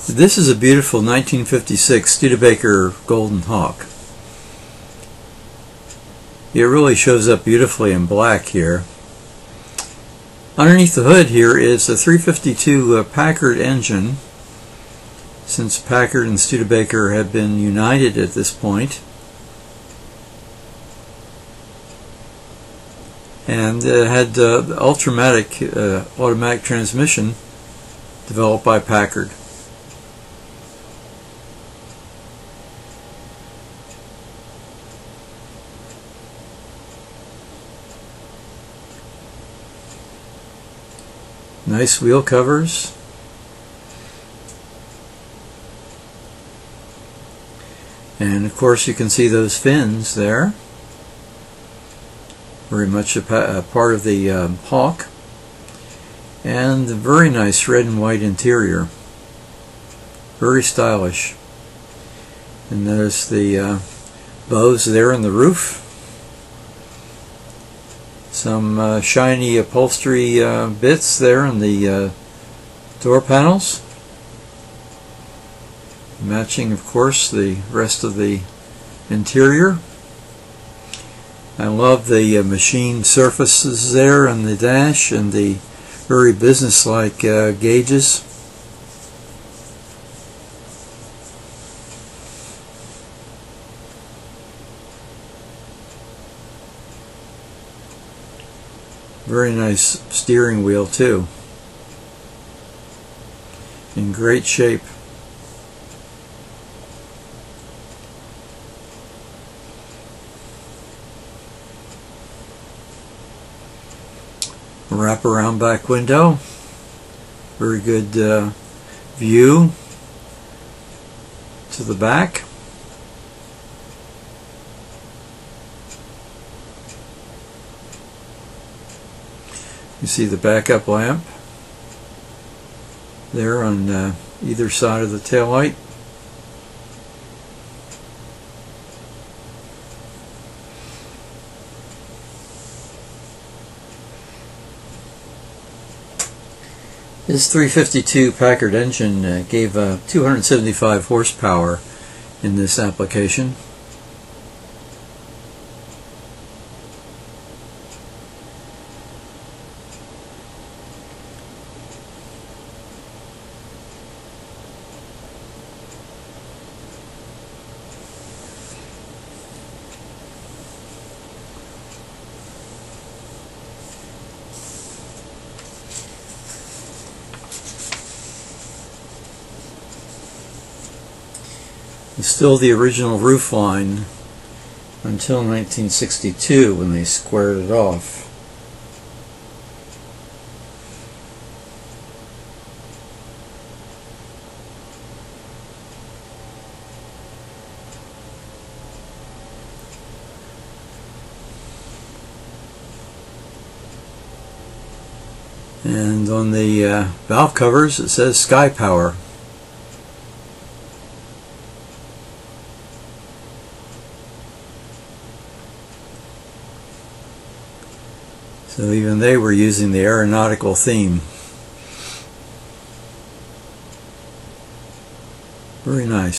This is a beautiful 1956 Studebaker Golden Hawk. It really shows up beautifully in black here. Underneath the hood here is a 352 Packard engine, since Packard and Studebaker have been united at this point. And it had Ultramatic automatic transmission developed by Packard. Nice wheel covers. And of course you can see those fins there. Very much a part of the Hawk. And a very nice red and white interior. Very stylish. And there's the bows there in the roof. Some shiny upholstery bits there in the door panels, matching of course the rest of the interior. I love the machined surfaces there on the dash and the very businesslike gauges. Very nice steering wheel too, in great shape. Wrap-around back window, very good view to the back. You see the backup lamp there on either side of the taillight. This 352 Packard engine gave 275 horsepower in this application. It's still the original roof line until 1962 when they squared it off. And on the valve covers it says Sky Power. So even they were using the aeronautical theme. Very nice.